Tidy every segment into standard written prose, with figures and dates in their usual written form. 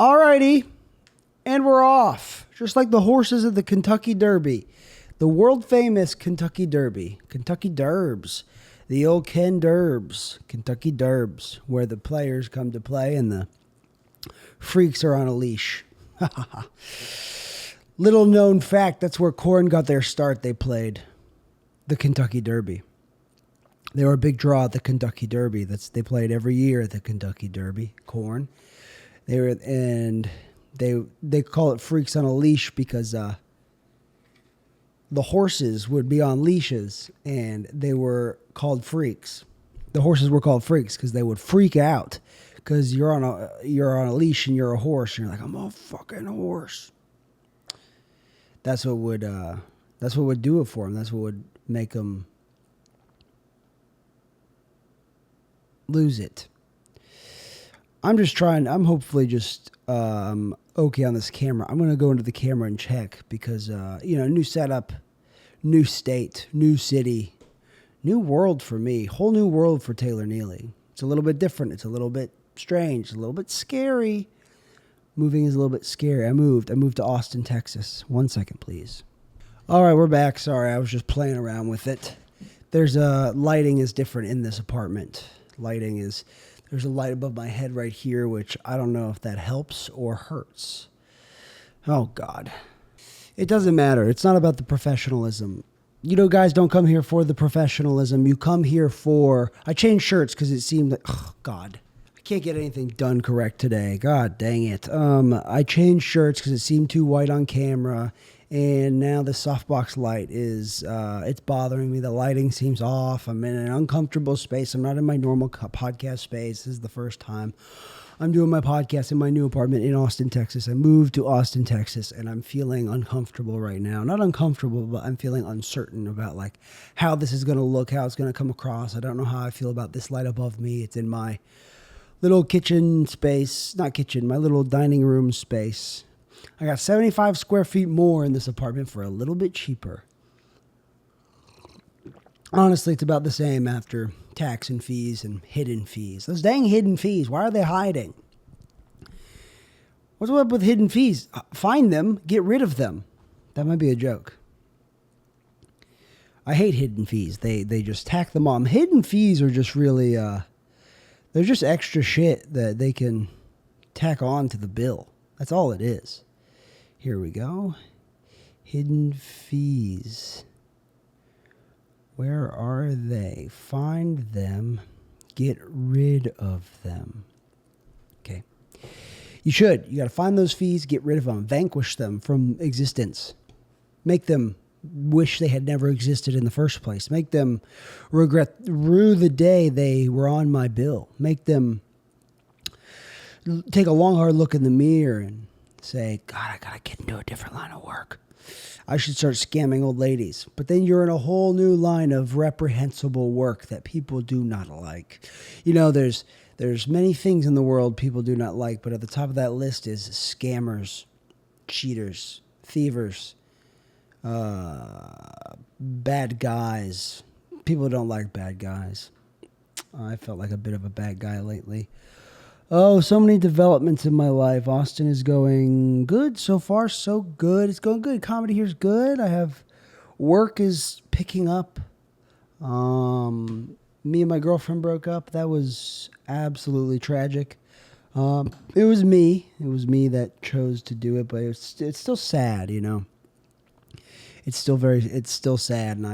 Alrighty, and we're off. Just like the horses at the Kentucky Derby. The world famous Kentucky Derby. Kentucky Derbs. The old Ken Derbs. Kentucky Derbs. Where the players come to play and the freaks are on a leash. Little known fact, that's where Korn got their start. They played the Kentucky Derby. They were a big draw at the Kentucky Derby. They played every year at the Kentucky Derby. Korn. They call it freaks on a leash because the horses would be on leashes and they were called freaks. The horses were called freaks because they would freak out because you're on a leash and you're a horse and you're like, I'm a fucking horse. That's what would do it for them. That's what would make them lose it. I'm hopefully just okay on this camera. I'm going to go into the camera and check because, new setup, new state, new city, new world for me, whole new world for Taylor Neely. It's a little bit different. It's a little bit strange, a little bit scary. Moving is a little bit scary. I moved to Austin, Texas. 1 second, please. All right, we're back. Sorry, I was just playing around with it. Lighting is different in this apartment. There's a light above my head right here, which I don't know if that helps or hurts. Oh, God. It doesn't matter. It's not about the professionalism. Guys don't come here for the professionalism. You come here for... I changed shirts because it seemed like... Oh, God. I can't get anything done correct today. God dang it. I changed shirts because it seemed too white on camera. And now the softbox light is, it's bothering me. The lighting seems off. I'm in an uncomfortable space. I'm not in my normal podcast space. This is the first time I'm doing my podcast in my new apartment in Austin, Texas. I moved to Austin, Texas, and I'm feeling uncomfortable right now. Not uncomfortable, but I'm feeling uncertain about how this is going to look, how it's going to come across. I don't know how I feel about this light above me. It's in my little kitchen space, my little dining room space. I got 75 square feet more in this apartment for a little bit cheaper. Honestly, it's about the same after tax and fees and hidden fees. Those dang hidden fees, why are they hiding? What's up with hidden fees? Find them, get rid of them. That might be a joke. I hate hidden fees. They just tack them on. Hidden fees are just really, they're just extra shit that they can tack on to the bill. That's all it is. Here we go. Hidden fees. Where are they? Find them. Get rid of them. Okay. You should. You got to find those fees, get rid of them, vanquish them from existence. Make them wish they had never existed in the first place. Make them rue the day they were on my bill. Make them take a long, hard look in the mirror and say, God, I got to get into a different line of work. I should start scamming old ladies. But then you're in a whole new line of reprehensible work that people do not like. There's many things in the world people do not like, but at the top of that list is scammers, cheaters, thievers, bad guys. People don't like bad guys. I felt like a bit of a bad guy lately. Oh, so many developments in my life. Austin is going good. So far, so good. It's going good. Comedy here's good. Work is picking up. Me and my girlfriend broke up. That was absolutely tragic. It was me. It was me that chose to do it, but it's still sad, It's still sad, and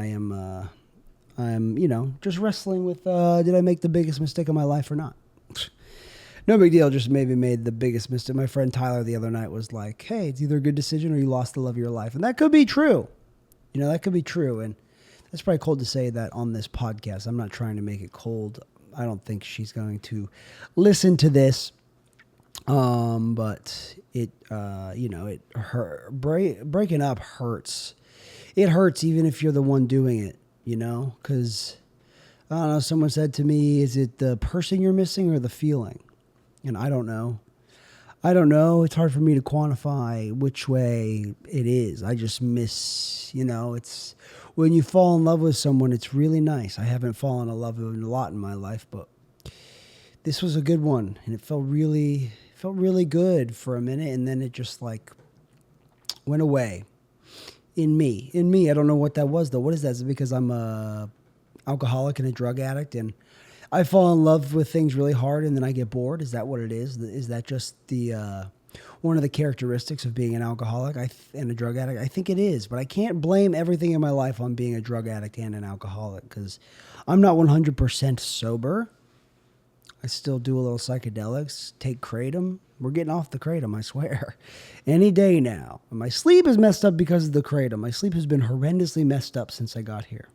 I'm just wrestling with, did I make the biggest mistake of my life or not? No big deal, just maybe made the biggest mistake. My friend Tyler the other night was like, hey, it's either a good decision or you lost the love of your life. And that could be true. That could be true. And that's probably cold to say that on this podcast. I'm not trying to make it cold. I don't think she's going to listen to this. But it hurt. Breaking up hurts. It hurts even if you're the one doing it, because, I don't know, someone said to me, is it the person you're missing or the feeling? And I don't know. It's hard for me to quantify which way it is. I just miss, it's when you fall in love with someone, it's really nice. I haven't fallen in love with a lot in my life, but this was a good one. And it felt really Felt really good for a minute, and then it just like went away. In me, I don't know what that was though. What is that? Is it because I'm a alcoholic and a drug addict, and I fall in love with things really hard, and then I get bored? Is that what it is? Is that just the one of the characteristics of being an alcoholic and a drug addict? I think it is, but I can't blame everything in my life on being a drug addict and an alcoholic, because I'm not 100% sober. I still do a little psychedelics, take kratom. We're getting off the kratom, I swear. Any day now. And my sleep is messed up because of the kratom. My sleep has been horrendously messed up since I got here.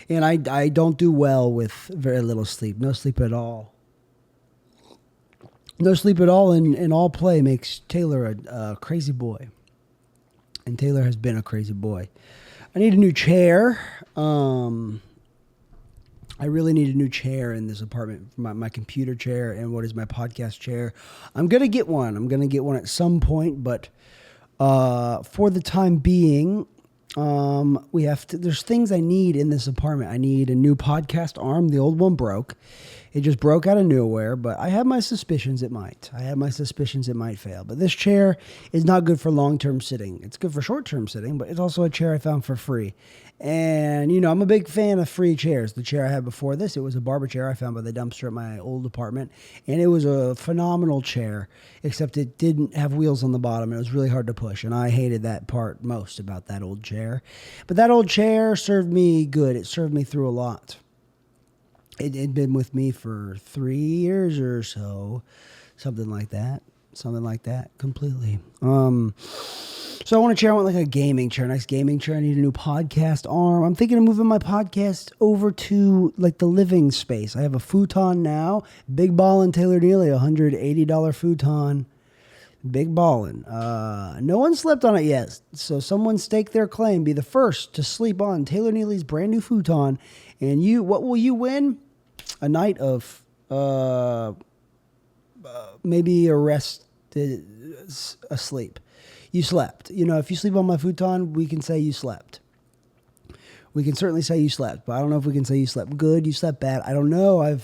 And I don't do well with very little sleep. No sleep at all. No sleep at all in all play makes Taylor a crazy boy. And Taylor has been a crazy boy. I need a new chair. I really need a new chair in this apartment. My computer chair and what is my podcast chair. I'm going to get one. I'm going to get one at some point, but for the time being, there's things I need in this apartment. I need a new podcast arm. The old one broke. It just broke out of nowhere, but I have my suspicions it might. Fail. But this chair is not good for long-term sitting. It's good for short-term sitting, but it's also a chair I found for free. And, I'm a big fan of free chairs. The chair I had before this, it was a barber chair I found by the dumpster at my old apartment. And it was a phenomenal chair, except it didn't have wheels on the bottom. It was really hard to push, and I hated that part most about that old chair. But that old chair served me good. It served me through a lot. It had been with me for 3 years or so, something like that, completely. So I want a chair. I want like a gaming chair, nice gaming chair. I need a new podcast arm. I'm thinking of moving my podcast over to like the living space. I have a futon now, big ballin' Taylor Neely, $180 futon, big ballin'. No one slept on it yet, so someone stake their claim, be the first to sleep on Taylor Neely's brand new futon, and what will you win? A night of maybe asleep. You slept. If you sleep on my futon, we can say you slept. We can certainly say you slept, but I don't know if we can say you slept good, you slept bad. I don't know. I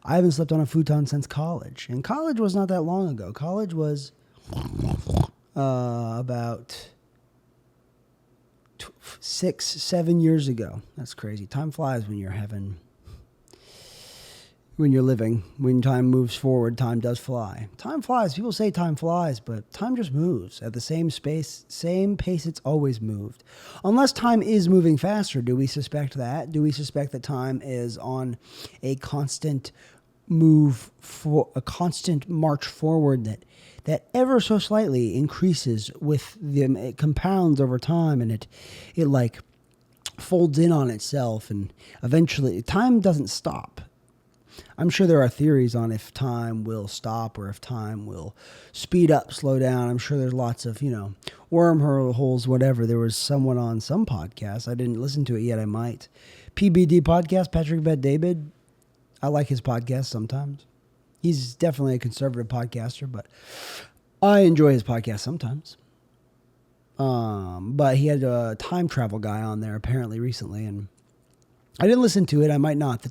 haven't slept on a futon since college, and college was not that long ago. College was about 6-7 years ago. That's crazy. Time flies when you're living. When time moves forward, time does fly. Time flies. People say time flies, but time just moves at the same pace it's always moved. Unless time is moving faster, do we suspect that? Do we suspect that time is on a constant a constant march forward that ever so slightly increases with them? It compounds over time, and it like folds in on itself, and eventually time doesn't stop. I'm sure there are theories on if time will stop or if time will speed up, slow down. I'm sure there's lots of, wormholes, whatever. There was someone on some podcast. I didn't listen to it yet. I might. PBD podcast, Patrick Bet-David. I like his podcast sometimes. He's definitely a conservative podcaster, but I enjoy his podcast sometimes. But he had a time travel guy on there apparently recently, and I didn't listen to it. I might not.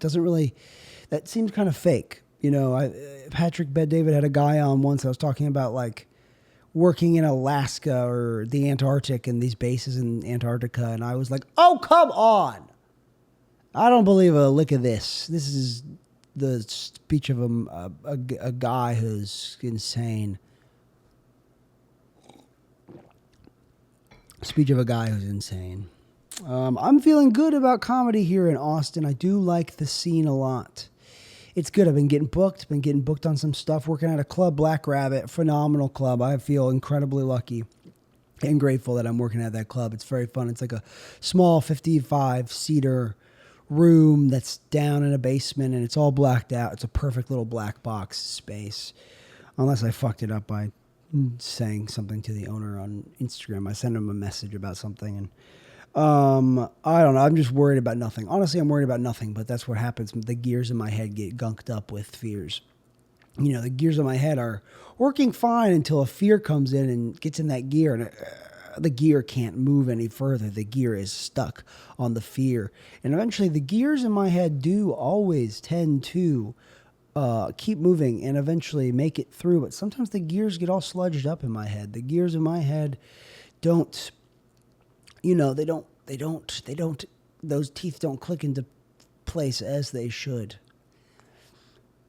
That seems kind of fake. Patrick Bet-David had a guy on once that was talking about like working in Alaska or the Antarctic and these bases in Antarctica. And I was like, oh, come on. I don't believe a lick of this. This is the speech of a guy who's insane. Speech of a guy who's insane. I'm feeling good about comedy here in Austin. I do like the scene a lot. It's good. I've been getting booked on some stuff, working at a club, Black Rabbit, phenomenal club. I feel incredibly lucky and grateful that I'm working at that club. It's very fun. It's like a small 55-seater room that's down in a basement, and it's all blacked out. It's a perfect little black box space, unless I fucked it up by saying something to the owner on Instagram. I sent him a message about something, and I don't know. I'm just worried about nothing. Honestly, I'm worried about nothing, but that's what happens. The gears in my head get gunked up with fears. The gears in my head are working fine until a fear comes in and gets in that gear, and the gear can't move any further. The gear is stuck on the fear. And eventually the gears in my head do always tend to keep moving and eventually make it through. But sometimes the gears get all sludged up in my head. The gears in my head don't, those teeth don't click into place as they should.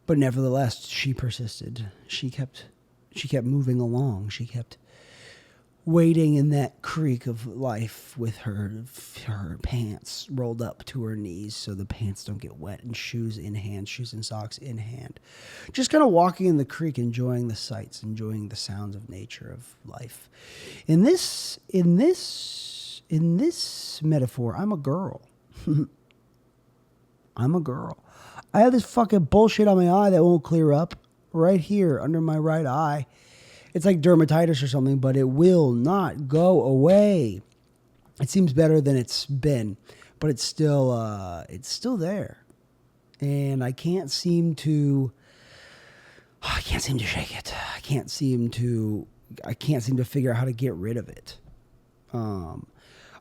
But nevertheless, she persisted. She kept moving along. She kept wading in that creek of life with her pants rolled up to her knees so the pants don't get wet, and shoes in hand, shoes and socks in hand. Just kind of walking in the creek, enjoying the sights, enjoying the sounds of nature, of life. In this metaphor, I'm a girl. I'm a girl. I have this fucking bullshit on my eye that won't clear up right here under my right eye. It's like dermatitis or something, but it will not go away. It seems better than it's been, but it's still there. And I can't seem to shake it. I can't seem to figure out how to get rid of it. And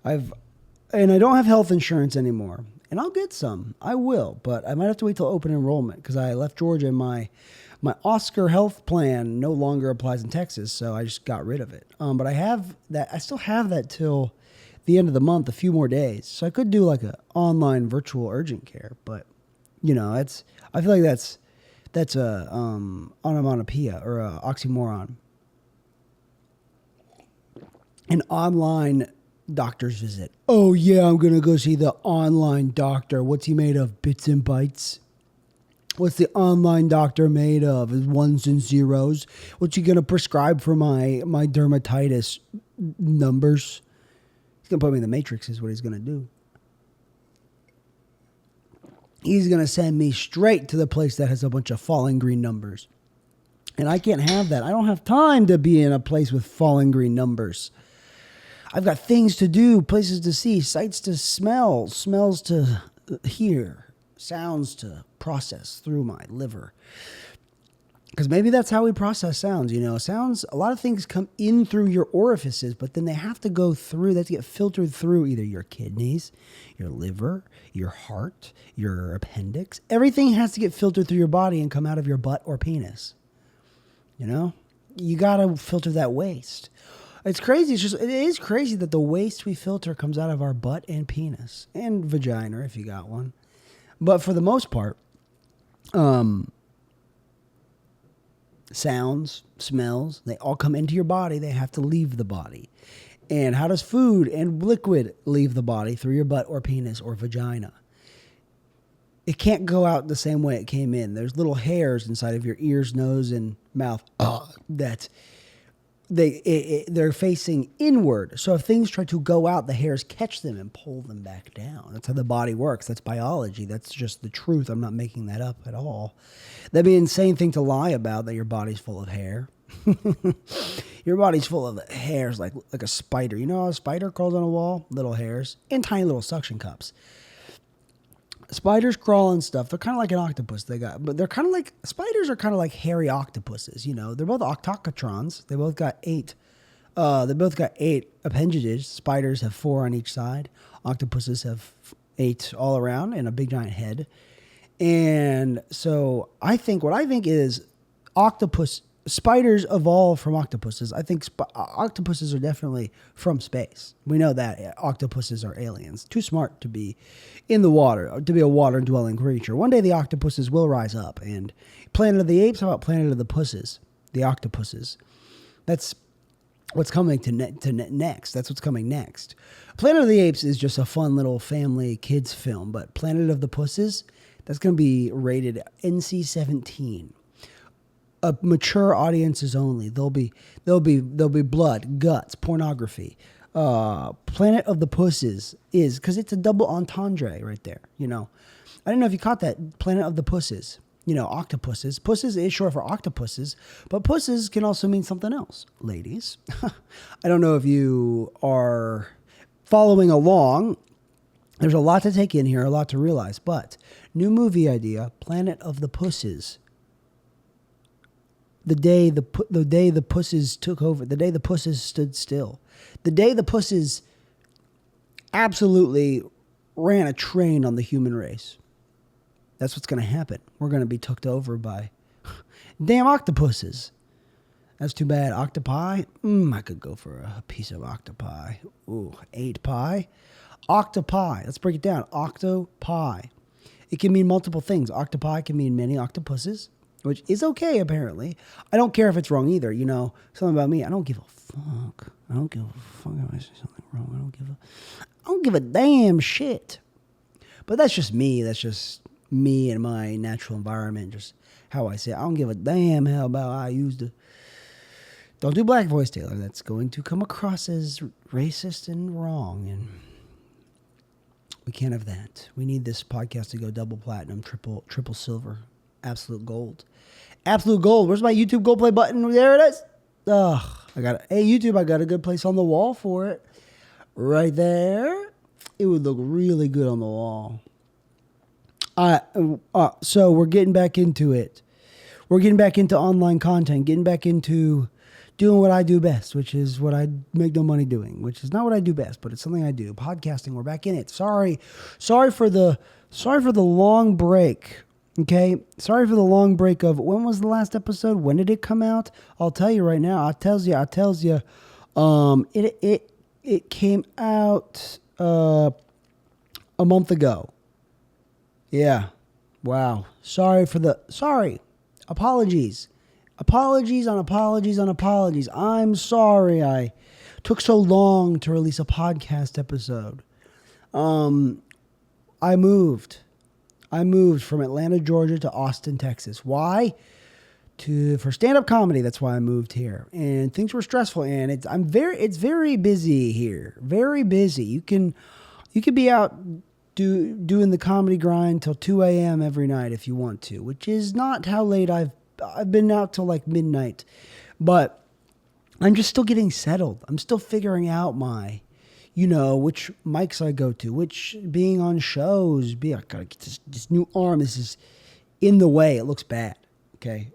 I don't have health insurance anymore. And I'll get some. I will, but I might have to wait till open enrollment because I left Georgia and my Oscar health plan no longer applies in Texas, so I just got rid of it. But I still have that till the end of the month, a few more days. So I could do like an online virtual urgent care, but I feel like that's a onomatopoeia or a oxymoron. An online doctor's visit. Oh yeah, I'm gonna go see the online doctor. What's he made of? Bits and bytes? What's the online doctor made of? Is ones and zeros? What's he gonna prescribe for my dermatitis numbers? He's gonna put me in the Matrix is what he's gonna do. He's gonna send me straight to the place that has a bunch of falling green numbers. And I can't have that. I don't have time to be in a place with falling green numbers. I've got things to do, places to see, sights to smell, smells to hear, sounds to process through my liver. Because maybe that's how we process sounds, Sounds, a lot of things come in through your orifices, but then they have to go through, they have to get filtered through either your kidneys, your liver, your heart, your appendix. Everything has to get filtered through your body and come out of your butt or penis. You got to filter that waste. It's crazy. It is crazy that the waste we filter comes out of our butt and penis and vagina if you got one. But for the most part, sounds, smells, they all come into your body. They have to leave the body. And how does food and liquid leave the body? Through your butt or penis or vagina. It can't go out the same way it came in. There's little hairs inside of your ears, nose, and mouth that they're facing inward. So if things try to go out, the hairs catch them and pull them back down. That's how the body works. That's biology. That's just the truth. I'm not making that up at all. That'd be an insane thing to lie about, that your body's full of hair. Your body's full of hairs like a spider. You know how a spider crawls on a wall? Little hairs and tiny little suction cups. Spiders crawl and stuff. They're kind of like an octopus. Spiders are kind of like hairy octopuses. They're both octocotrons. They both got 8 appendages. Spiders have 4 on each side. Octopuses have 8 all around and a big giant head. And so what I think is spiders evolved from octopuses. I think octopuses are definitely from space. We know that octopuses are aliens. Too smart to be in the water, to be a water-dwelling creature. One day the octopuses will rise up. And Planet of the Apes, how about Planet of the Pusses? The octopuses. That's what's coming next. That's what's coming next. Planet of the Apes is just a fun little family kids film. But Planet of the Pusses, that's going to be rated NC-17. Mature audiences only. There'll be blood, guts, pornography. Planet of the Pusses is because it's a double entendre right there. I don't know if you caught that. Planet of the Pusses. Octopuses. Pusses is short for octopuses, but pusses can also mean something else. Ladies, I don't know if you are following along. There's a lot to take in here, a lot to realize. But new movie idea: Planet of the Pusses. The day the pusses took over, the day the pusses stood still, the day the pusses absolutely ran a train on the human race. That's what's going to happen. We're going to be took over by damn octopuses. That's too bad. Octopi? I could go for a piece of octopi. Ooh, 8 pie. Octopi. Let's break it down. Octopi. It can mean multiple things. Octopi can mean many octopuses, which is okay, apparently. I don't care if it's wrong either. You know, something about me. I don't give a fuck. I don't give a fuck if I say something wrong. I don't give a damn shit. But that's just me. That's just me and my natural environment. Just how I say it. I don't give a damn how about I use the... Don't do black voice, Taylor. That's going to come across as racist and wrong. And we can't have that. We need this podcast to go double platinum, triple silver, absolute gold. Absolute gold. Where's my YouTube gold play button? There it is. Ugh. Hey, YouTube, I got a good place on the wall for it. Right there. It would look really good on the wall. So we're getting back into it. We're getting back into online content, getting back into doing what I do best, which is what I make no money doing, which is not what I do best, but it's something I do. Podcasting, we're back in it. Sorry for the long break. Okay, sorry for the long break of when was the last episode? When did it come out? I'll tell you right now. I tells you. It came out a month ago. Yeah. Wow. Apologies. Apologies on apologies on apologies. I'm sorry I took so long to release a podcast episode. I moved from Atlanta, Georgia to Austin, Texas. Why? For stand-up comedy. That's why I moved here. And things were stressful, and it's very busy here. Very busy. You can be out doing the comedy grind till 2 a.m. every night if you want to, which is not how late I've been out till like midnight, but I'm just still getting settled. I'm still figuring out which mics I go to, which being on shows, I gotta get this new arm. This is in the way. It looks bad. Okay.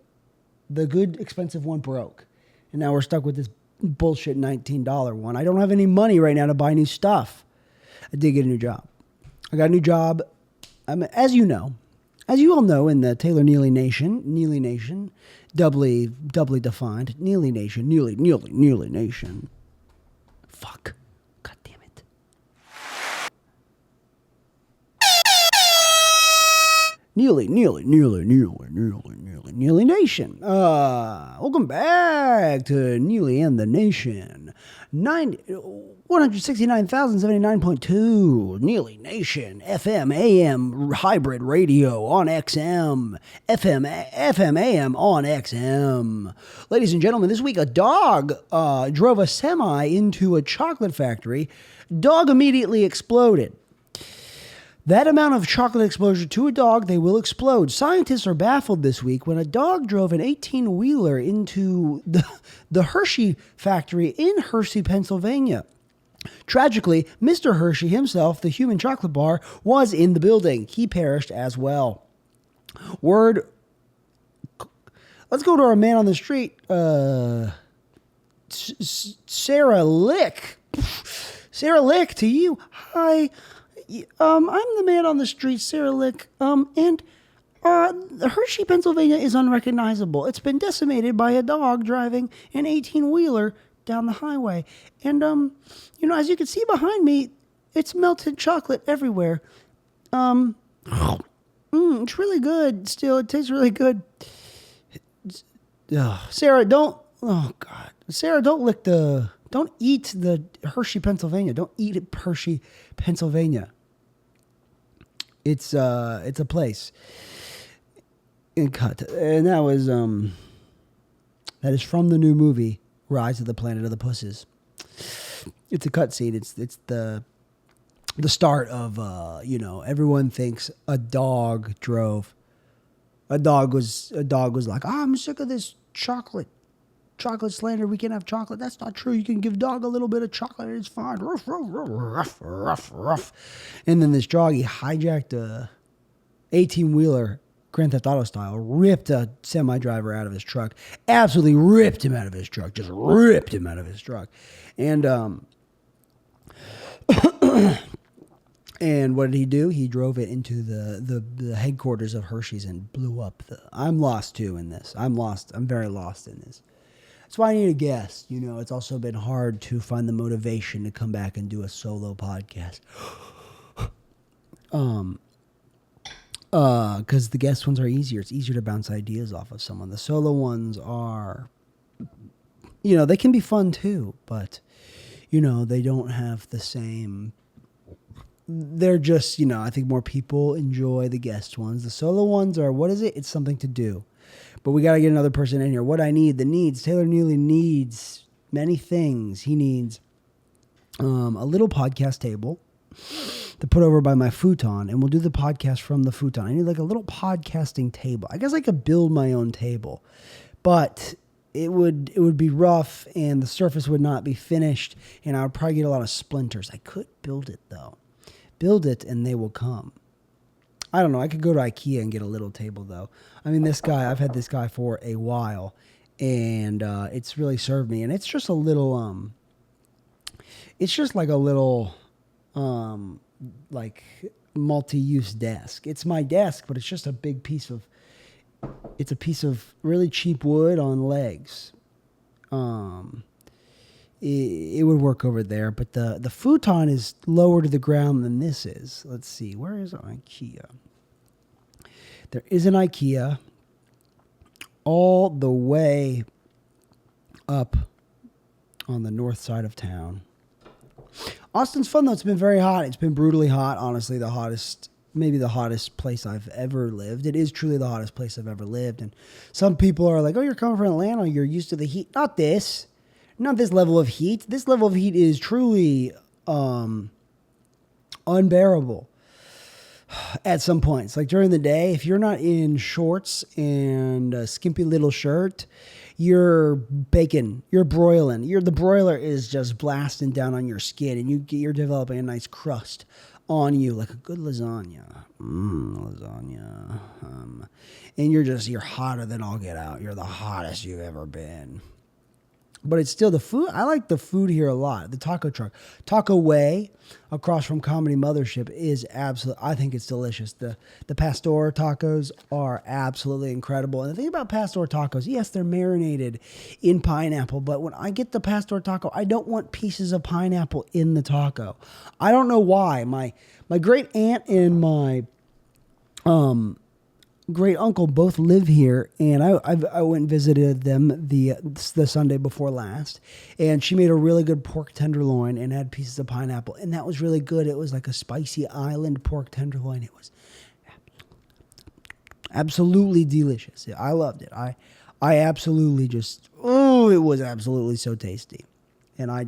The good expensive one broke. And now we're stuck with this bullshit $19 one. I don't have any money right now to buy new stuff. I did get a new job. I got a new job. As you all know, in the Taylor Neely Nation, doubly defined, Neely Nation. Fuck. God damn it. Neely Nation. Welcome back to Neely and the Nation. 169,079.2 Neely Nation FM AM hybrid radio on XM FM AM on XM. Ladies and gentlemen, this week a dog drove a semi into a chocolate factory. Dog immediately exploded. That amount of chocolate exposure to a dog, they will explode. Scientists are baffled this week when a dog drove an 18-wheeler into the Hershey factory in Hershey, Pennsylvania. Tragically, Mr. Hershey himself, the human chocolate bar, was in the building. He perished as well. Let's go to our man on the street, Sarah Lick. Sarah Lick, to you. Hi. I'm the man on the street, Sarah Lick, and Hershey, Pennsylvania is unrecognizable. It's been decimated by a dog driving an 18-wheeler down the highway. And, as you can see behind me, it's melted chocolate everywhere. It's really good still. It tastes really good. Sarah, don't eat the Hershey, Pennsylvania. Don't eat Hershey, Pennsylvania. It's a place. And cut. And that is from the new movie Rise of the Planet of the Pusses. It's a cutscene. It's the start of everyone thinks a dog was like, I'm sick of this chocolate slander. We can have chocolate. That's not true. You can give dog a little bit of chocolate. It's fine. Ruff, ruff, ruff, ruff. And then this dog, he hijacked a 18-wheeler, Grand Theft Auto style, ripped a semi-driver out of his truck. Absolutely ripped him out of his truck. Just ripped him out of his truck. And And what did he do? He drove it into the headquarters of Hershey's and blew up the. I'm lost too in this. I'm lost. I'm very lost in this. That's why I need a guest. It's also been hard to find the motivation to come back and do a solo podcast. Because the guest ones are easier. It's easier to bounce ideas off of someone. The solo ones are, they can be fun too, but, they don't have the same. They're just, I think more people enjoy the guest ones. The solo ones are, what is it? It's something to do. But we got to get another person in here. What I need, the needs. Taylor Neely needs many things. He needs a little podcast table to put over by my futon, and we'll do the podcast from the futon. I need like a little podcasting table. I guess I could build my own table, but it would be rough, and the surface would not be finished, and I would probably get a lot of splinters. I could build it, though. Build it, and they will come. I don't know. I could go to IKEA and get a little table, though. I mean, this guy, I've had this guy for a while, and it's really served me. And it's just a little, it's just like a little, like multi-use desk. It's my desk, but it's just a big piece of, it's a piece of really cheap wood on legs. It would work over there, but the futon is lower to the ground than this is. Let's see, where is IKEA? There is an IKEA all the way up on the north side of town. Austin's fun, though. It's been very hot. It's been brutally hot, honestly, maybe the hottest place I've ever lived. It is truly the hottest place I've ever lived, and some people are like, oh, you're coming from Atlanta, you're used to the heat. Not this level of heat. This level of heat is truly unbearable at some points. Like during the day, if you're not in shorts and a skimpy little shirt, you're baking, you're broiling. The broiler is just blasting down on your skin, and you're developing a nice crust on you, like a good lasagna. Lasagna. And you're hotter than all get out. You're the hottest you've ever been. But it's still the food. I like the food here a lot. The taco truck. Taco Way, across from Comedy Mothership, is absolutely, I think it's delicious. The Pastor tacos are absolutely incredible. And the thing about Pastor tacos, yes, they're marinated in pineapple, but when I get the Pastor taco, I don't want pieces of pineapple in the taco. I don't know why. My great aunt and my great uncle both live here, and I went and visited them the Sunday before last, and she made a really good pork tenderloin and had pieces of pineapple, and that was really good. It was like a spicy island pork tenderloin. It was absolutely delicious. I loved it. I absolutely just, it was absolutely so tasty, and I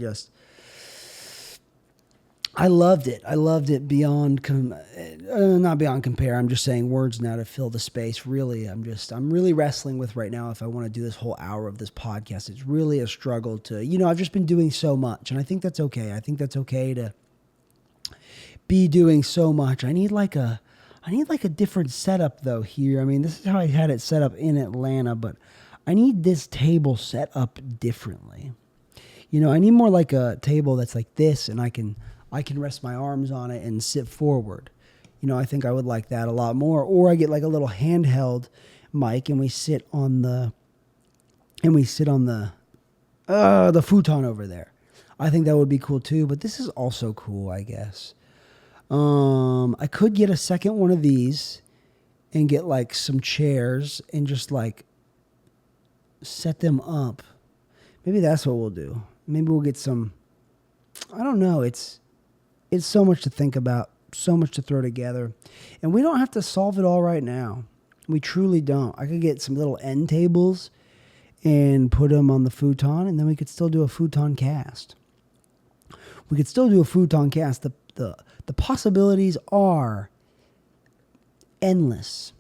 loved it. I loved it beyond, not beyond compare. I'm just saying words now to fill the space. Really, I'm really wrestling with right now if I want to do this whole hour of this podcast. It's really a struggle to, I've just been doing so much, and I think that's okay. I think that's okay to be doing so much. I need like a different setup though here. I mean, this is how I had it set up in Atlanta, but I need this table set up differently. I need more like a table that's like this, and I can rest my arms on it and sit forward. I think I would like that a lot more. Or I get like a little handheld mic and we sit on the futon over there. I think that would be cool too, but this is also cool, I guess. I could get a second one of these and get like some chairs and just like set them up. Maybe that's what we'll do. Maybe we'll get some, I don't know. It's so much to think about, so much to throw together. And we don't have to solve it all right now. We truly don't. I could get some little end tables and put them on the futon, and then we could still do a futon cast. The possibilities are endless,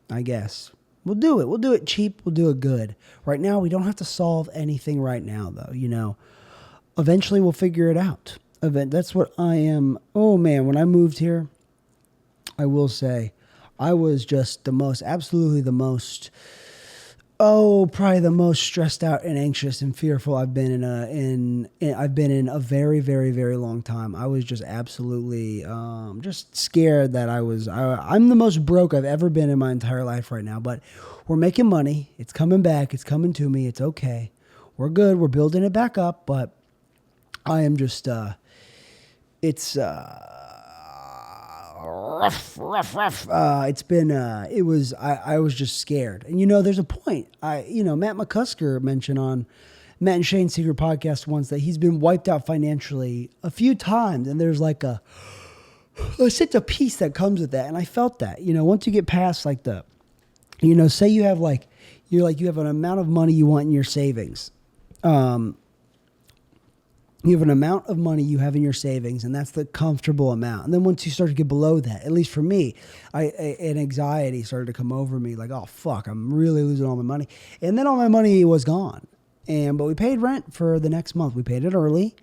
I guess. We'll do it. We'll do it cheap. We'll do it good. Right now, we don't have to solve anything right now, though, Eventually, we'll figure it out. That's what I am. Oh, man, when I moved here, I will say, I was just absolutely the most Oh, probably the most stressed out and anxious and fearful I've been I've been in a very, very, very long time. I was just absolutely just scared that I'm the most broke I've ever been in my entire life right now. But we're making money. It's coming back. It's coming to me. It's okay. We're good. We're building it back up. But I am just it's rough. It's been, I was just scared. And, there's a point. Matt McCusker mentioned on Matt and Shane's Secret Podcast once that he's been wiped out financially a few times. And there's like a sense of peace that comes with that. And I felt that, once you get past like say you have you have an amount of money you want in your savings. You have an amount of money you have in your savings, and that's the comfortable amount. And then once you start to get below that, at least for me, an anxiety started to come over me, like, oh, fuck, I'm really losing all my money. And then all my money was gone. But we paid rent for the next month. We paid it early,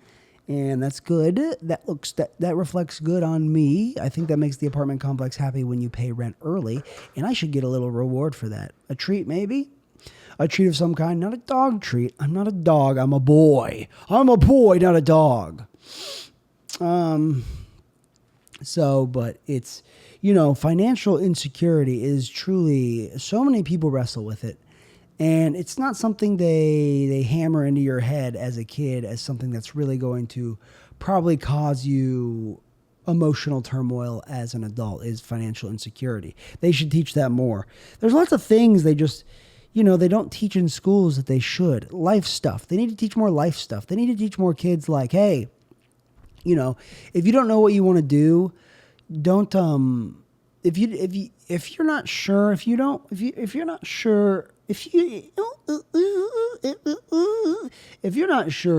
and that's good. That reflects good on me. I think that makes the apartment complex happy when you pay rent early, and I should get a little reward for that. A treat, maybe? A treat of some kind, not a dog treat. I'm not a dog. I'm a boy. I'm a boy, not a dog. But it's, financial insecurity is truly, so many people wrestle with it. And it's not something they hammer into your head as a kid as something that's really going to probably cause you emotional turmoil as an adult, is financial insecurity. They should teach that more. There's lots of things they just... they don't teach in schools that they should. Life stuff. They need to teach more life stuff. They need to teach more kids like, hey, if you don't know what you want to do, don't if you're not sure, if you're not sure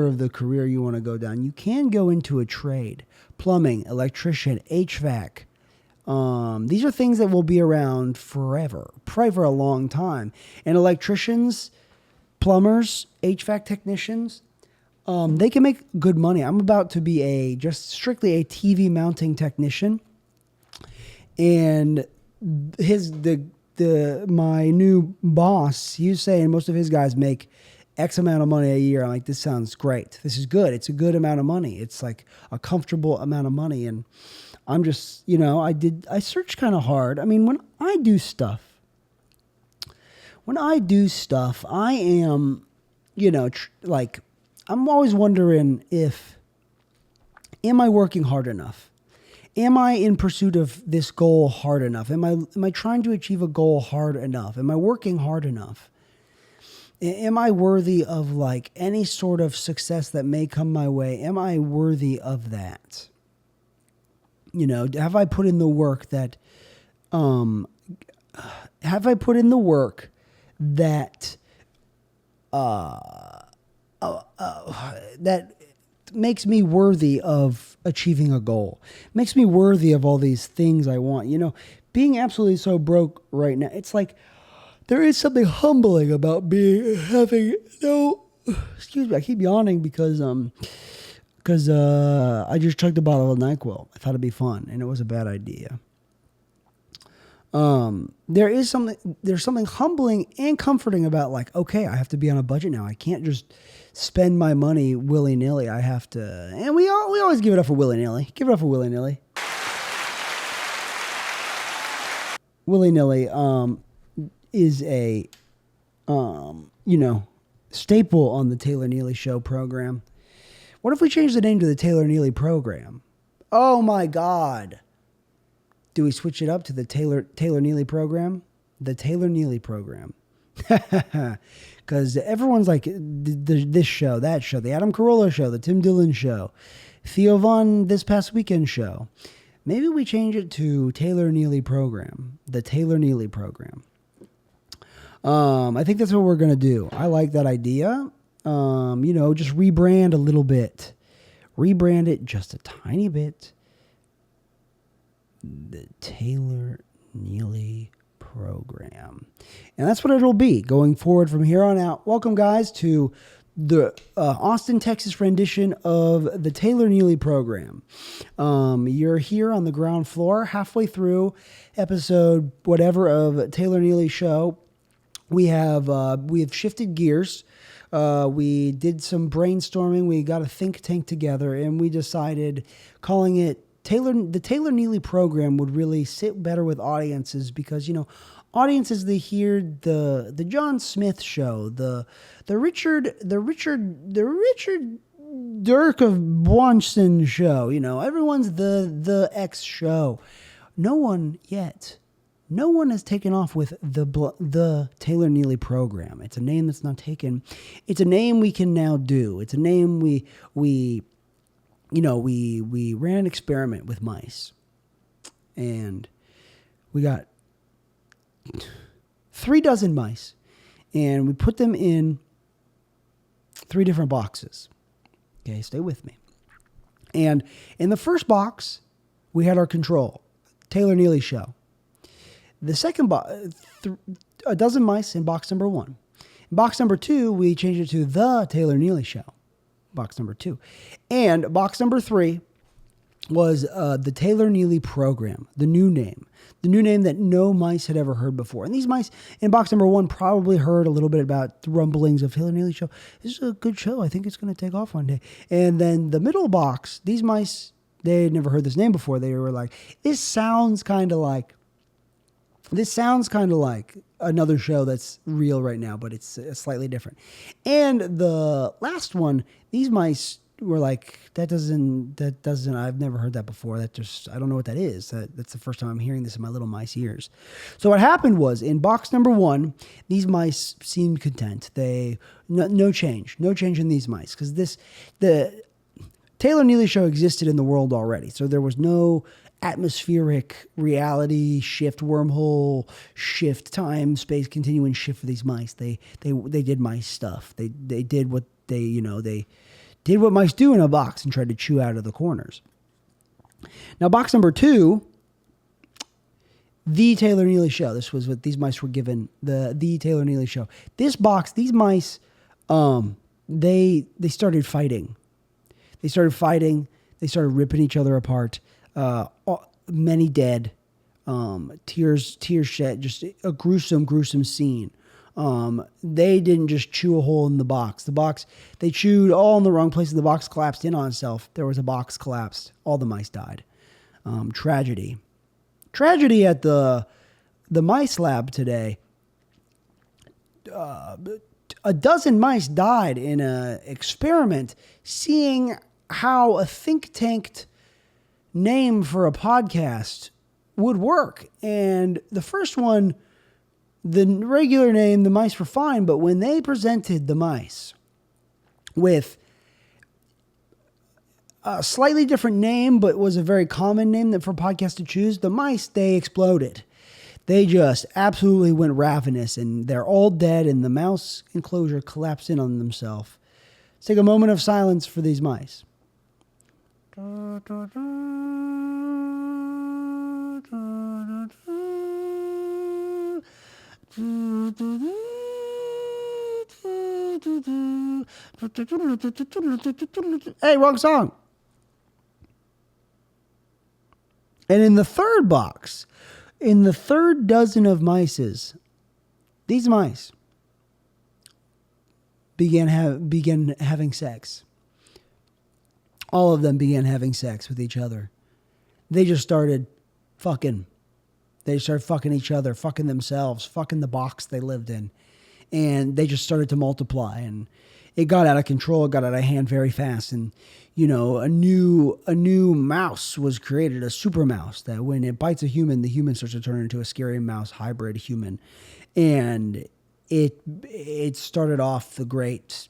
of the career you want to go down, you can go into a trade. Plumbing, electrician, HVAC. These are things that will be around forever, probably for a long time. And electricians, plumbers, HVAC technicians, they can make good money. I'm about to be just strictly a TV mounting technician. And my new boss, he was saying most of his guys make X amount of money a year. I'm like, this sounds great. This is good. It's a good amount of money. It's like a comfortable amount of money. And I'm just, I searched kind of hard. I mean, when I do stuff, I am, I'm always wondering am I working hard enough? Am I in pursuit of this goal hard enough? Am I trying to achieve a goal hard enough? Am I working hard enough? Am I worthy of any sort of success that may come my way? Am I worthy of that? Have I put in the work that that makes me worthy of achieving a goal, makes me worthy of all these things I want? Being absolutely so broke right now, it's like there is something humbling about having no, excuse me, I keep yawning because I just chugged a bottle of NyQuil. I thought it'd be fun, and it was a bad idea. There's something humbling and comforting about okay, I have to be on a budget now. I can't just spend my money willy-nilly. I have to, and we always give it up for willy-nilly. Give it up for willy-nilly. Willy-nilly is a staple on the Taylor Neely Show program. What if we change the name to the Taylor Neely Program? Oh my God. Do we switch it up to the Taylor Neely Program? The Taylor Neely Program. Because everyone's like, this show, that show, the Adam Carolla Show, the Tim Dillon Show, Theo Von This Past Weekend Show. Maybe we change it to Taylor Neely Program. The Taylor Neely Program. I think that's what we're going to do. I like that idea. Just rebrand a little bit. Rebrand it just a tiny bit. The Taylor Neely Program. And that's what it'll be going forward from here on out. Welcome, guys, to the Austin, Texas rendition of the Taylor Neely Program. You're here on the ground floor, halfway through episode whatever of Taylor Neely Show. we have shifted gears. We did some brainstorming. We got a think tank together, and we decided calling it the Taylor Neely program would really sit better with audiences because, audiences, they hear the John Smith show, the Richard Dirk of Bronson show. Everyone's the X show. No one has taken off with the Taylor Neely program. It's a name that's not taken. It's a name we can now do. It's a name we ran an experiment with mice, and we got 36 mice, and we put them in 3 different boxes. Okay, stay with me. And in the first box, we had our control, Taylor Neely show. The second box, a dozen mice in box number 1. In box number 2, we changed it to the Taylor Neely show. Box number 2. And box number 3 was the Taylor Neely program, the new name that no mice had ever heard before. And these mice in box number 1 probably heard a little bit about the rumblings of Taylor Neely show. This is a good show. I think it's going to take off one day. And then the middle box, these mice, they had never heard this name before. They were like, this sounds kind of like another show that's real right now, but it's slightly different. And the last one, these mice were like, that doesn't, I've never heard that before. I don't know what that is. That's the first time I'm hearing this in my little mice ears. So what happened was, in box number 1, these mice seemed content. No change in these mice. Because the Taylor Neely show existed in the world already. So there was no atmospheric reality shift, wormhole shift, time, space, continuing shift for these mice. They did mice stuff. They did what they did what mice do in a box and tried to chew out of the corners. Now, box number 2, the Taylor Neely show. This was what these mice were given, the Taylor Neely show. This box, these mice, they started fighting. They started ripping each other apart. Many dead, tears shed, just a gruesome scene. They didn't just chew a hole in the box. They chewed all in the wrong place, and the box collapsed in on itself. There was a box collapsed. All the mice died. Tragedy at the mice lab today. A dozen mice died in an experiment seeing how a think tanked name for a podcast would work. And the first one, the regular name, the mice were fine, but when they presented the mice with a slightly different name, but was a very common name that for podcasts to choose, the mice, they exploded. They just absolutely went ravenous, and they're all dead, and the mouse enclosure collapsed in on themselves. Let's take a moment of silence for these mice. Hey, wrong song. And in the third box, in the third dozen of mices, these mice began having sex. All of them began having sex with each other. They just started fucking. They started fucking each other, fucking themselves, fucking the box they lived in. And they just started to multiply. And it got out of control. It got out of hand very fast. And, a new mouse was created, a super mouse, that when it bites a human, the human starts to turn into a scary mouse hybrid human. And it started off the great.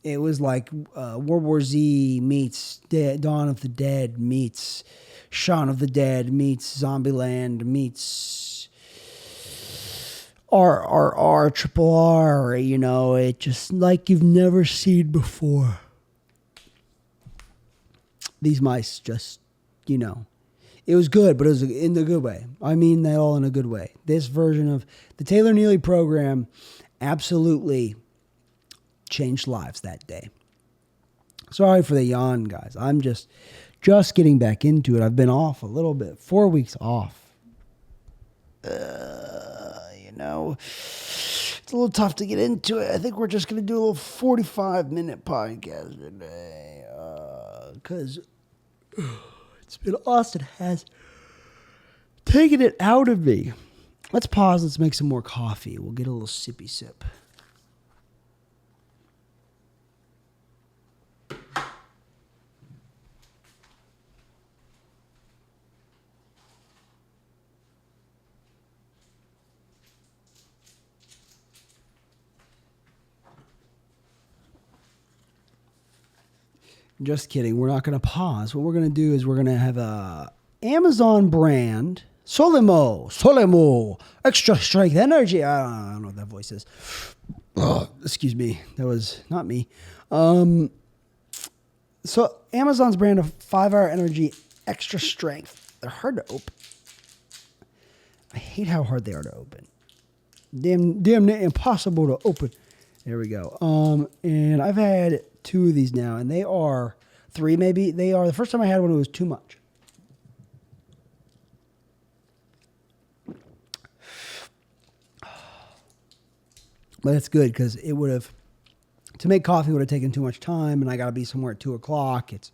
It was like World War Z meets Dawn of the Dead meets Shaun of the Dead meets Zombieland meets RRR, triple R, it just like you've never seen before. These mice just, it was good, but it was in the good way. I mean that all in a good way. This version of the Taylor Neely program absolutely changed lives that day. Sorry for the yawn, guys. I'm just getting back into it. I've been off a little bit, 4 weeks off. It's a little tough to get into it. I think we're just going to do a little 45-minute podcast today. Because it's been Austin has taken it out of me. Let's pause. Let's make some more coffee. We'll get a little sippy sip. Just kidding. We're not going to pause. What we're going to do is we're going to have a Amazon brand, Solemo, extra strength energy. I don't know what that voice is. Oh, excuse me. That was not me. So Amazon's brand of 5-hour energy extra strength. They're hard to open. I hate how hard they are to open. Damn impossible to open. There we go. And I've had 2 of these now, and they are 3 maybe. They are, the first time I had one, it was too much. But that's good because it would have, to make coffee would have taken too much time, and I got to be somewhere at 2 o'clock. It's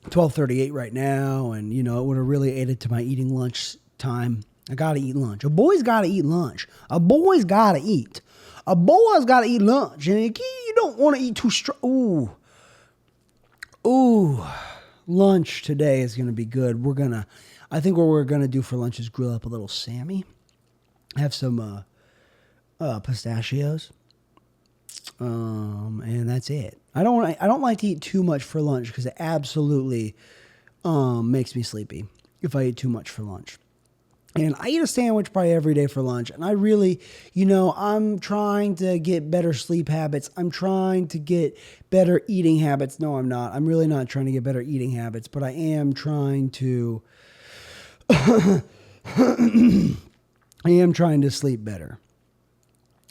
12:38 right now, and, you know, it would have really aided to my eating lunch time. I got to eat lunch. A boy's got to eat lunch. A boy's got to eat. A boy's got to eat lunch, and you don't want to eat too strong. Ooh, lunch today is going to be good. I think what we're going to do for lunch is grill up a little Sammy. Have some pistachios, and that's it. I don't like to eat too much for lunch because it absolutely makes me sleepy if I eat too much for lunch. And I eat a sandwich probably every day for lunch. And I really, I'm trying to get better sleep habits. I'm trying to get better eating habits. No, I'm not. I'm really not trying to get better eating habits, but I am trying to, I am trying to sleep better.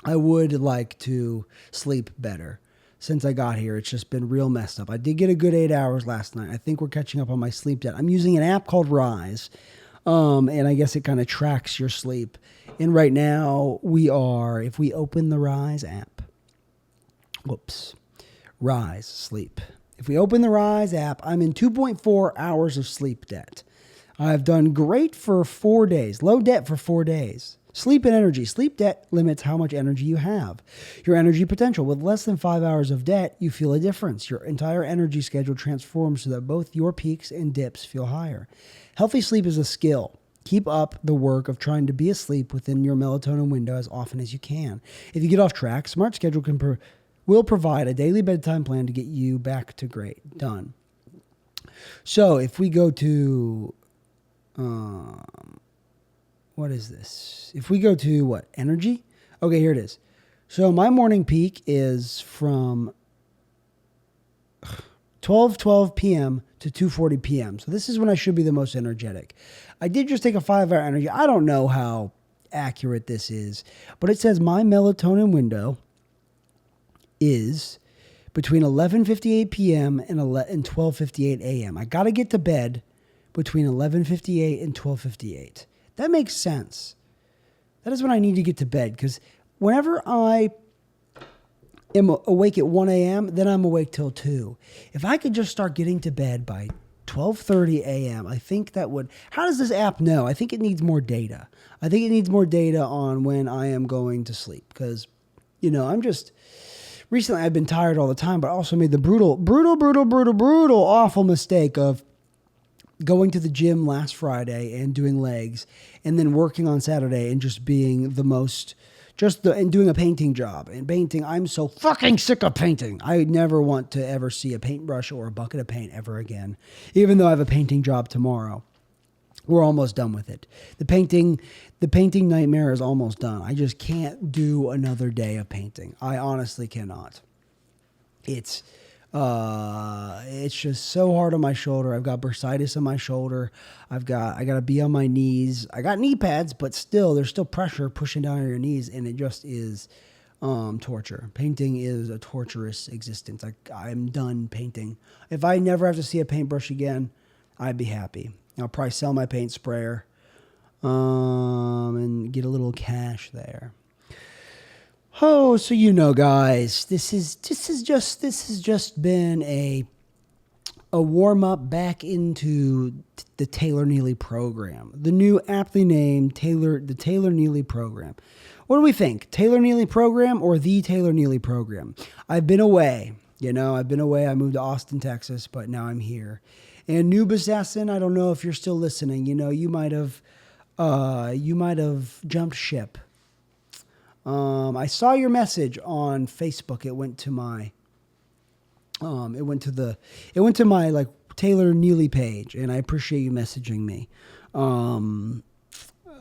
I would like to sleep better. Since I got here, it's just been real messed up. I did get a good 8 hours last night. I think we're catching up on my sleep debt. I'm using an app called Rise. And I guess it kind of tracks your sleep. And right now if we open the Rise app, Rise sleep. If we open the Rise app, I'm in 2.4 hours of sleep debt. I've done great for 4 days, low debt for 4 days. Sleep and energy. Sleep debt limits how much energy you have. Your energy potential. With less than 5 hours of debt, you feel a difference. Your entire energy schedule transforms so that both your peaks and dips feel higher. Healthy sleep is a skill. Keep up the work of trying to be asleep within your melatonin window as often as you can. If you get off track, Smart Schedule will provide a daily bedtime plan to get you back to great. Done. So if we go to, what is this? If we go to energy? Okay, here it is. So my morning peak is from 12:12 p.m. to 2:40 p.m. So this is when I should be the most energetic. I did just take a 5-hour energy. I don't know how accurate this is, but it says my melatonin window is between 11:58 p.m. and 12:58 a.m. I got to get to bed between 11:58 and 12:58. That makes sense. That is when I need to get to bed because whenever I am awake at 1 a.m., then I'm awake till 2. If I could just start getting to bed by 12:30 a.m., I think that would... How does this app know? I think it needs more data. I think it needs more data on when I am going to sleep because, I'm just... Recently, I've been tired all the time, but also made the brutal, awful mistake of going to the gym last Friday and doing legs and then working on Saturday and just being the most... and doing a painting job. And painting, I'm so fucking sick of painting. I never want to ever see a paintbrush or a bucket of paint ever again. Even though I have a painting job tomorrow. We're almost done with it. The painting nightmare is almost done. I just can't do another day of painting. I honestly cannot. It's just so hard on my shoulder. I've got bursitis on my shoulder. I got to be on my knees. I got knee pads, but still, there's still pressure pushing down on your knees, and it just is torture. Painting is a torturous existence. I'm done painting. If I never have to see a paintbrush again, I'd be happy. I'll probably sell my paint sprayer and get a little cash there. Oh, so guys, this has just been a warm up back into the Taylor Neely program, the new aptly named the Taylor Neely program. What do we think? Taylor Neely program or the Taylor Neely program? I've been away. I've been away. I moved to Austin, Texas, but now I'm here. And Noob Assassin, I don't know if you're still listening. You might have jumped ship. I saw your message on Facebook. It went to my like Taylor Neely page, and I appreciate you messaging me. And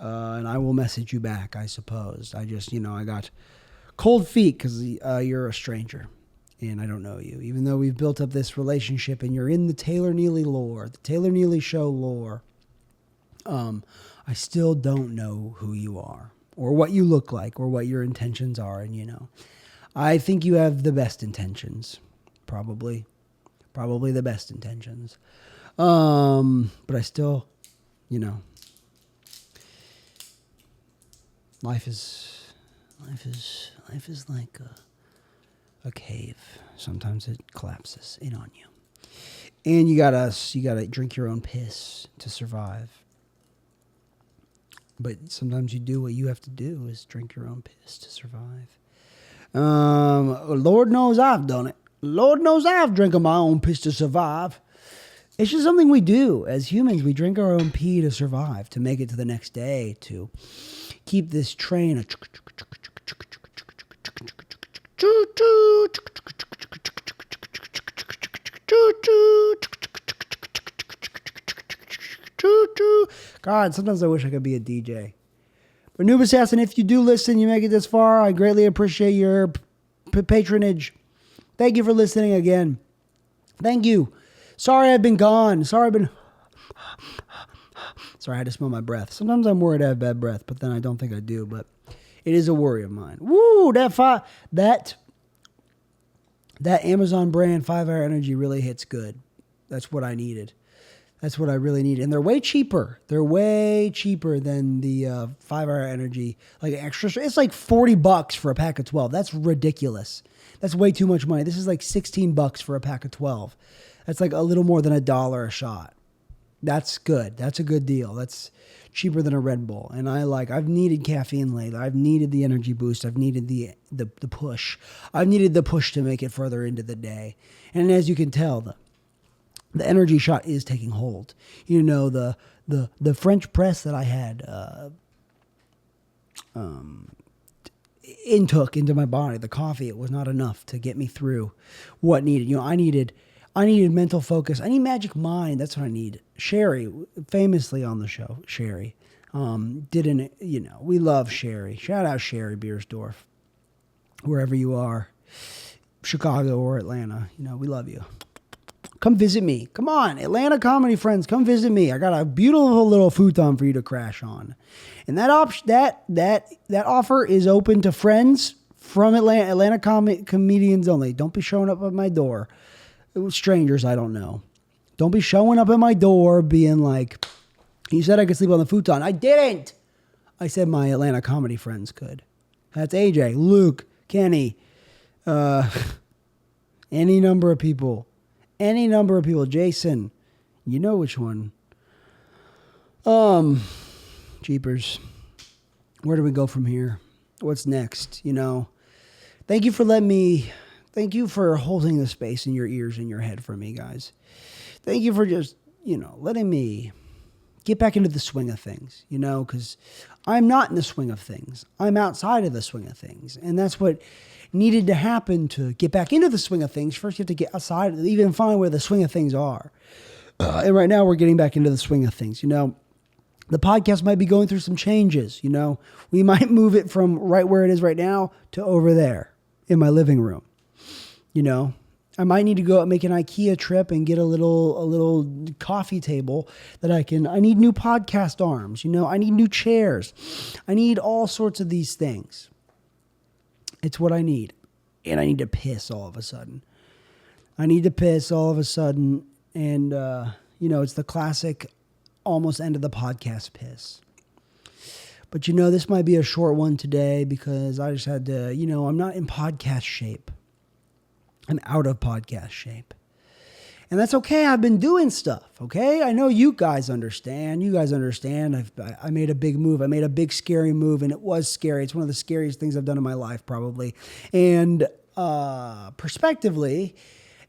I will message you back, I suppose. I just, I got cold feet because you're a stranger and I don't know you. Even though we've built up this relationship and you're in the Taylor Neely lore, the Taylor Neely show lore, I still don't know who you are or what you look like or what your intentions are. And, I think you have the best intentions, probably the best intentions. But I still, life is like a cave. Sometimes it collapses in on you. And you gotta drink your own piss to survive. But sometimes you do what you have to do is drink your own piss to survive. Lord knows I've done it. Lord knows I've drank my own piss to survive. It's just something we do as humans. We drink our own pee to survive, to make it to the next day, to keep this train. God, sometimes I wish I could be a DJ. But Noob Assassin, if you do listen, you make it this far, I greatly appreciate your patronage. Thank you for listening again. Thank you. Sorry I've been gone. Sorry I had to smell my breath. Sometimes I'm worried I have bad breath, but then I don't think I do. But it is a worry of mine. Woo! That Amazon brand 5-hour energy really hits good. That's what I needed. That's what I really need. And they're way cheaper. They're way cheaper than the 5-hour energy. Like extra. It's like $40 for a pack of 12. That's ridiculous. That's way too much money. This is like $16 for a pack of 12. That's like a little more than $1 a shot. That's good. That's a good deal. That's cheaper than a Red Bull. And I've needed caffeine lately. I've needed the energy boost. I've needed the push. I've needed the push to make it further into the day. And as you can tell, the energy shot is taking hold. The French press that I had intook into my body, the coffee, it was not enough to get me through what needed. I needed mental focus. I need magic mind. That's what I need. Sherry, famously on the show, Sherry, we love Sherry. Shout out Sherry Beersdorf, wherever you are, Chicago or Atlanta. We love you. Come visit me. Come on, Atlanta comedy friends, come visit me. I got a beautiful little futon for you to crash on. And that offer is open to friends from Atlanta comedians only. Don't be showing up at my door. Strangers I don't know. Don't be showing up at my door being like, you said I could sleep on the futon. I didn't. I said my Atlanta comedy friends could. That's AJ, Luke, Kenny, any number of people. Jason, you know which one. Jeepers. Where do we go from here? What's next? Thank you for holding the space in your ears and your head for me, guys. Thank you for just, letting me get back into the swing of things, because I'm not in the swing of things. I'm outside of the swing of things. And that's what needed to happen to get back into the swing of things. First, you have to get outside, even find where the swing of things are. And right now, we're getting back into the swing of things. The podcast might be going through some changes. We might move it from right where it is right now to over there in my living room. I might need to go out and make an IKEA trip and get a little coffee table that I need new podcast arms. I need new chairs. I need all sorts of these things. It's what I need. And I need to piss all of a sudden. And, it's the classic almost end of the podcast piss. But, this might be a short one today because I just had to, I'm not in podcast shape. I'm out of podcast shape. And that's okay. I've been doing stuff, okay? I know you guys understand. I made a big move. I made a big, scary move, and it was scary. It's one of the scariest things I've done in my life, probably. And perspectively,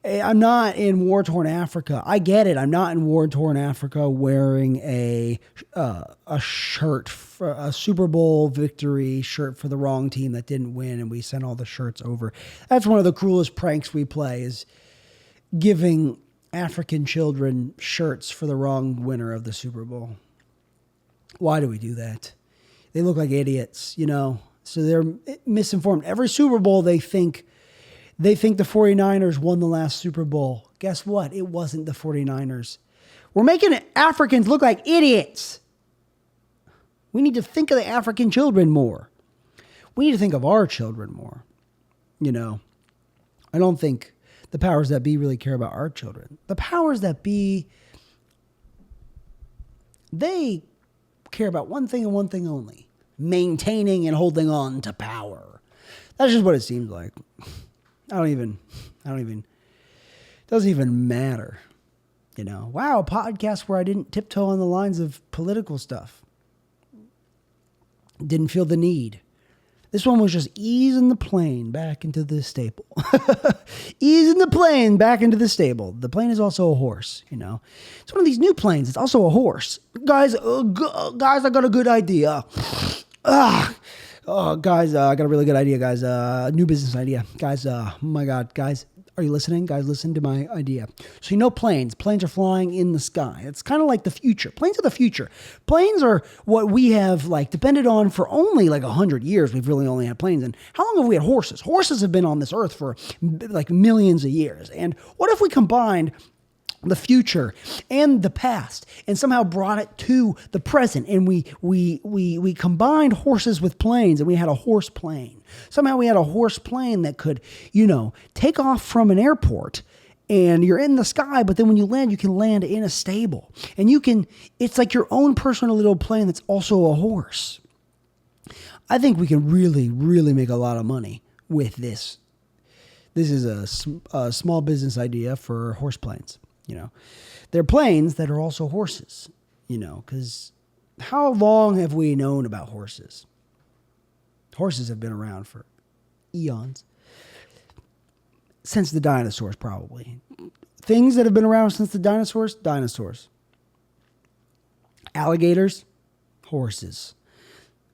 I'm not in war-torn Africa. I get it. I'm not in war-torn Africa wearing a shirt, for a Super Bowl victory shirt for the wrong team that didn't win, and we sent all the shirts over. That's one of the cruelest pranks we play, is giving African children shirts for the wrong winner of the Super Bowl. Why do we do that? They look like idiots, so they're misinformed. Every Super Bowl they think the 49ers won the last Super Bowl. Guess what? It wasn't the 49ers. We're making Africans look like idiots. We need to think of the African children more. We need to think of our children more. I don't think the powers that be really care about our children. The powers that be, they care about one thing and one thing only: maintaining and holding on to power. That's just what it seems like. It doesn't even matter. Wow, a podcast where I didn't tiptoe on the lines of political stuff. Didn't feel the need. This one was just easing the plane back into the stable. Easing the plane back into the stable. The plane is also a horse, It's one of these new planes. It's also a horse. Guys, I got a good idea. Guys, I got a really good idea, guys. New business idea. Guys, oh my God, guys. Are you listening? Guys, listen to my idea. So planes. Planes are flying in the sky. It's kind of like the future. Planes are the future. Planes are what we have depended on for only 100 years. We've really only had planes. And how long have we had horses? Horses have been on this earth for millions of years. And what if we combined the future and the past and somehow brought it to the present, and we combined horses with planes, and we had a horse plane. Somehow we had a horse plane that could, take off from an airport, and you're in the sky, but then when you land, you can land in a stable, and it's like your own personal little plane that's also a horse. I think we can really, really make a lot of money with this. This is a small business idea for horse planes. They're planes that are also horses, because how long have we known about horses? Horses have been around for eons. Since the dinosaurs, probably. Things that have been around since the dinosaurs. Alligators, horses.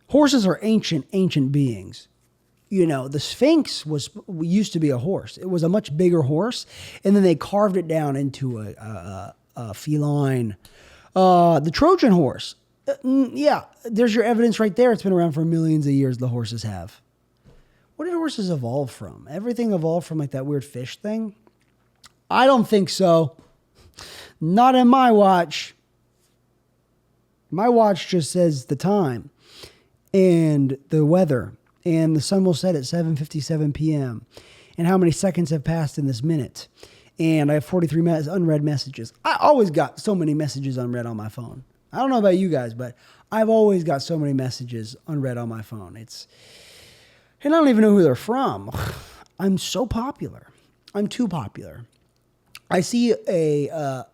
Horses are ancient beings. The Sphinx used to be a horse. It was a much bigger horse, and then they carved it down into a feline. The Trojan horse. There's your evidence right there. It's been around for millions of years, the horses have. What did horses evolve from? Everything evolved from that weird fish thing? I don't think so. Not in my watch. My watch just says the time and the weather. And the sun will set at 7:57 p.m. And how many seconds have passed in this minute. And I have 43 unread messages. I always got so many messages unread on my phone. I don't know about you guys, but I've always got so many messages unread on my phone. And I don't even know who they're from. I'm so popular. I'm too popular. I see a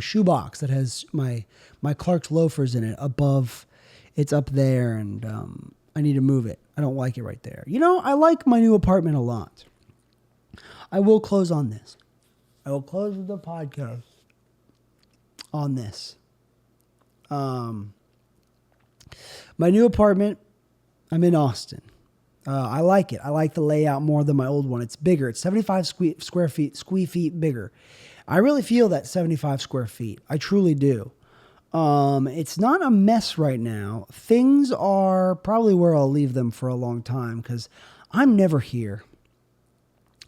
shoebox that has my Clark's loafers in it above. It's up there, and I need to move it. I don't like it right there. I like my new apartment a lot. I will close on this. I will close the podcast on this. My new apartment, I'm in Austin. I like it. I like the layout more than my old one. It's bigger. It's 75 square feet bigger. I really feel that 75 square feet. I truly do. It's not a mess right now. Things are probably where I'll leave them for a long time because I'm never here.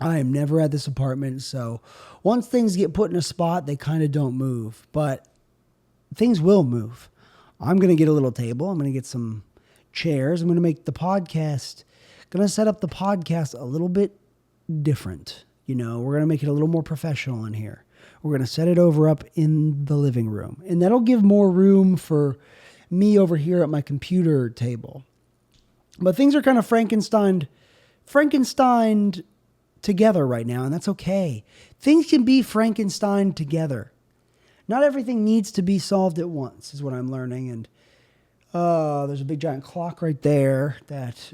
I am never at this apartment. So once things get put in a spot, they kind of don't move, but things will move. I'm going to get a little table. I'm going to get some chairs. I'm going to make the podcast, going to set up the podcast a little bit different. We're going to make it a little more professional in here. We're going to set it over up in the living room, and that'll give more room for me over here at my computer table. But things are kind of Frankensteined together right now, and that's okay. Things can be Frankenstein together. Not everything needs to be solved at once, is what I'm learning. And there's a big giant clock right there that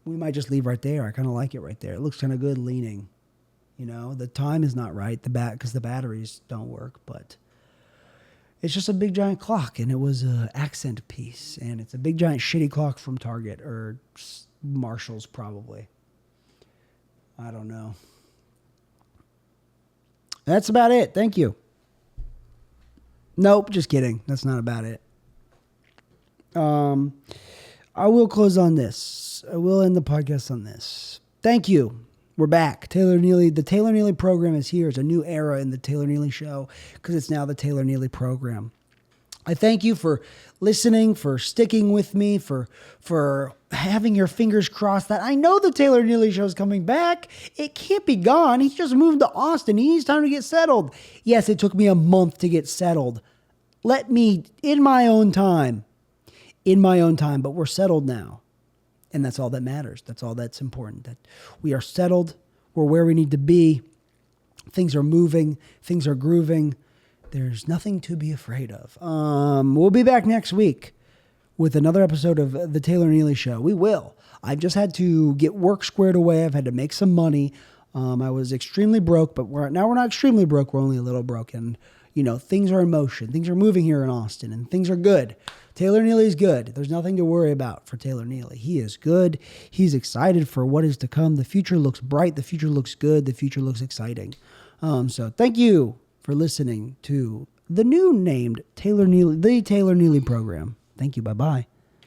we might just leave right there. I kind of like it right there. It looks kind of good leaning. The time is not right because the batteries don't work, but it's just a big giant clock, and it was an accent piece, and it's a big giant shitty clock from Target or Marshall's probably. I don't know. That's about it. Thank you. Nope, just kidding. That's not about it. I will close on this. I will end the podcast on this. Thank you. We're back. Taylor Neely. The Taylor Neely program is here. It's a new era in the Taylor Neely show because it's now the Taylor Neely program. I thank you for listening, for sticking with me, for having your fingers crossed that I know the Taylor Neely show is coming back. It can't be gone. He's just moved to Austin. He needs time to get settled. Yes, it took me a month to get settled. Let me, in my own time, but we're settled now. And that's all that matters. That's all that's important. That we are settled. We're where we need to be. Things are moving. Things are grooving. There's nothing to be afraid of. We'll be back next week with another episode of The Taylor Neely Show. We will. I've just had to get work squared away. I've had to make some money. I was extremely broke, but we're not extremely broke. We're only a little broke. And, things are in motion. Things are moving here in Austin, and things are good. Taylor Neely's good. There's nothing to worry about for Taylor Neely. He is good. He's excited for what is to come. The future looks bright. The future looks good. The future looks exciting. So thank you for listening to the new named Taylor Neely, the Taylor Neely program. Thank you. Bye-bye.